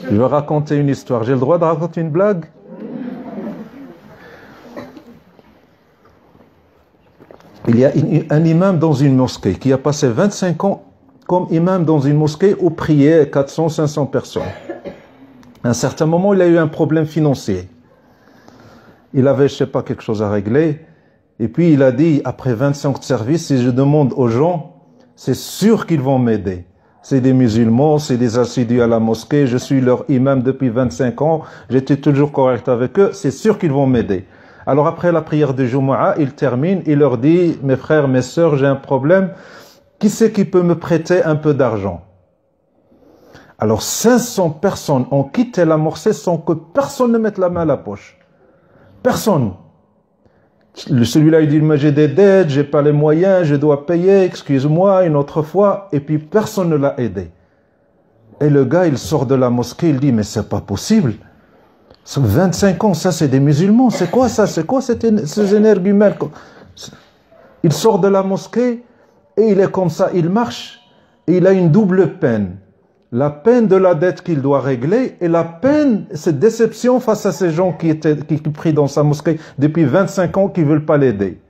Je vais raconter une histoire. J'ai le droit de raconter une blague? Il y a un imam dans une mosquée qui a passé 25 ans comme imam dans une mosquée où priaient 400, 500 personnes. À un certain moment, il a eu un problème financier. Il avait, je ne sais pas, quelque chose à régler. Et puis il a dit, après 25 ans de service, si je demande aux gens, c'est sûr qu'ils vont m'aider. C'est des musulmans, c'est des assidus à la mosquée, je suis leur imam depuis 25 ans, j'étais toujours correct avec eux, c'est sûr qu'ils vont m'aider. Alors après la prière de Jumu'ah, il termine, il leur dit, mes frères, mes sœurs, j'ai un problème, qui c'est qui peut me prêter un peu d'argent? Alors 500 personnes ont quitté la mosquée sans que personne ne mette la main à la poche. Personne. Celui-là, il dit, moi j'ai des dettes, j'ai pas les moyens, je dois payer, excuse-moi, une autre fois. Et puis personne ne l'a aidé. Et le gars, il sort de la mosquée, il dit, mais c'est pas possible. 25 ans, ça c'est des musulmans, c'est quoi ça? C'est quoi ces énergumènes? Il sort de la mosquée et il est comme ça, il marche et il a une double peine. La peine de la dette qu'il doit régler et la peine, cette déception face à ces gens qui prient dans sa mosquée depuis 25 ans qui ne veulent pas l'aider.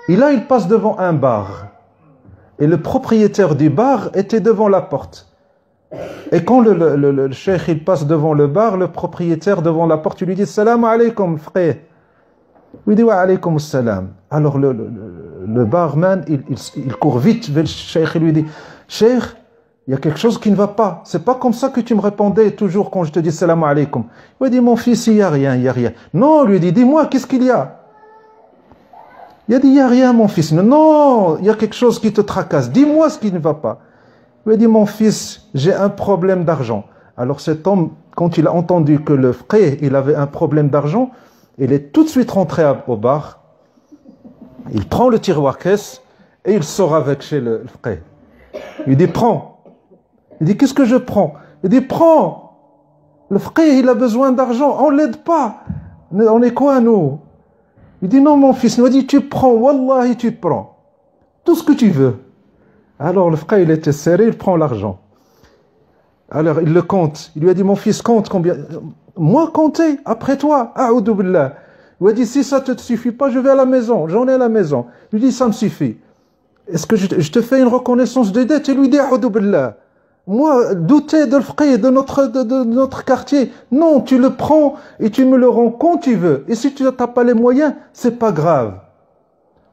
Et là, il passe devant un bar. Et le propriétaire du bar était devant la porte. Et quand le cheikh il passe devant le bar, le propriétaire devant la porte, il lui dit « Salam alaykoum, frère ». Il dit « Wa alaykoum salam ». Alors le barman, il court vite vers le cheikh et lui dit « Cheikh, il y a quelque chose qui ne va pas. C'est pas comme ça que tu me répondais toujours quand je te dis salam alaykoum. » Il lui dit, mon fils, il n'y a rien, il n'y a rien. Non, lui dit, dis-moi, qu'est-ce qu'il y a? Il a dit, il n'y a rien, mon fils. Non, il y a quelque chose qui te tracasse. Dis-moi ce qui ne va pas. Il lui a dit, mon fils, j'ai un problème d'argent. Alors cet homme, quand il a entendu que le frère, il avait un problème d'argent, il est tout de suite rentré au bar. Il prend le tiroir caisse et il sort avec chez le frère. Il dit, prends. Il dit, qu'est-ce que je prends? Il dit, prends. Le frère, il a besoin d'argent. On ne l'aide pas. On est quoi, nous? Il dit, non, mon fils. Il m'a dit, tu prends. Wallahi, tu prends. Tout ce que tu veux. Alors, le frère, il était serré, il prend l'argent. Alors, il le compte. Il lui a dit, mon fils, compte combien? Moi, compter, après toi. A'oudou billah. Il lui a dit, si ça ne te suffit pas, je vais à la maison. J'en ai à la maison. Il lui dit, ça me suffit. Est-ce que je te fais une reconnaissance de dette? Il lui dit, a'oudou billah. Moi, douter de l'frère de notre quartier. Non, tu le prends et tu me le rends quand tu veux. Et si tu n'as pas les moyens, c'est pas grave.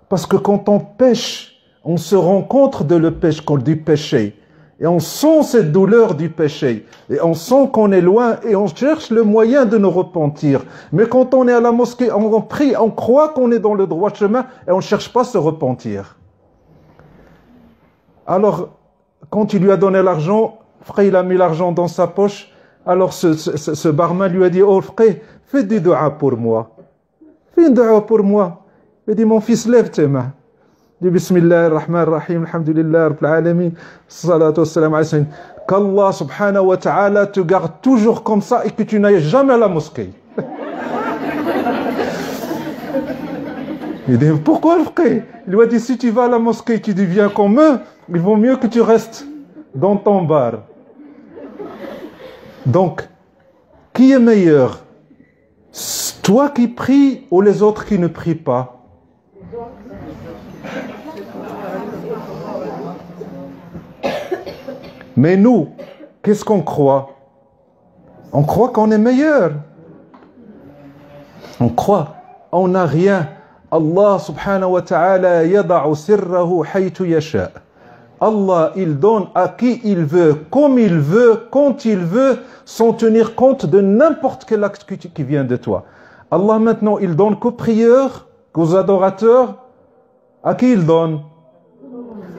Parce que quand on pêche, on se rend compte du péché. Et on sent cette douleur du péché. Et on sent qu'on est loin et on cherche le moyen de nous repentir. Mais quand on est à la mosquée, on prie, on croit qu'on est dans le droit chemin et on ne cherche pas à se repentir. Alors, quand il lui a donné l'argent, frère, il a mis l'argent dans sa poche. Alors ce barman lui a dit, oh frère, fais des doigts pour moi. Fais une doigt pour moi. Il a dit, mon fils, lève tes mains. Il dit, Bismillah ar-Rahman ar-Rahim, alhamdulillah, rabbil alamin, salatu wassalam ala sayyidina. Qu'Allah subhanahu wa ta'ala te garde toujours comme ça et que tu n'ailles jamais à la mosquée. Il dit, pourquoi le frère? Il lui a dit, si tu vas à la mosquée et tu deviens comme eux, il vaut mieux que tu restes dans ton bar. Donc, qui est meilleur? Toi qui pries ou les autres qui ne prient pas? Mais nous, qu'est-ce qu'on croit? On croit qu'on est meilleur. On croit, on n'a rien. Allah subhanahu wa ta'ala yada'u sirrahu haythu yasha'. Allah, il donne à qui il veut, comme il veut, quand il veut, sans tenir compte de n'importe quel acte qui vient de toi. Allah maintenant, il donne qu'aux prieurs, qu'aux adorateurs. À qui il donne?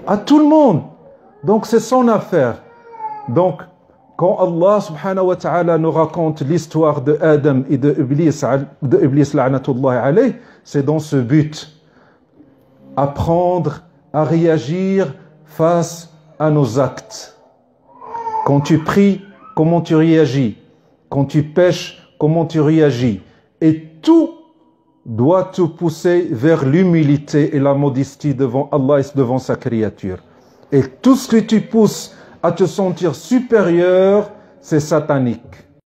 À tout le monde. Donc c'est son affaire. Donc, quand Allah subhanahu wa ta'ala nous raconte l'histoire de Adam et de Iblis la'natullahi alayh, c'est dans ce but. Apprendre à réagir face à nos actes. Quand tu pries, comment tu réagis? Quand tu pêches, comment tu réagis? Et tout doit te pousser vers l'humilité et la modestie devant Allah et devant sa créature. Et tout ce que tu pousses à te sentir supérieur, c'est satanique.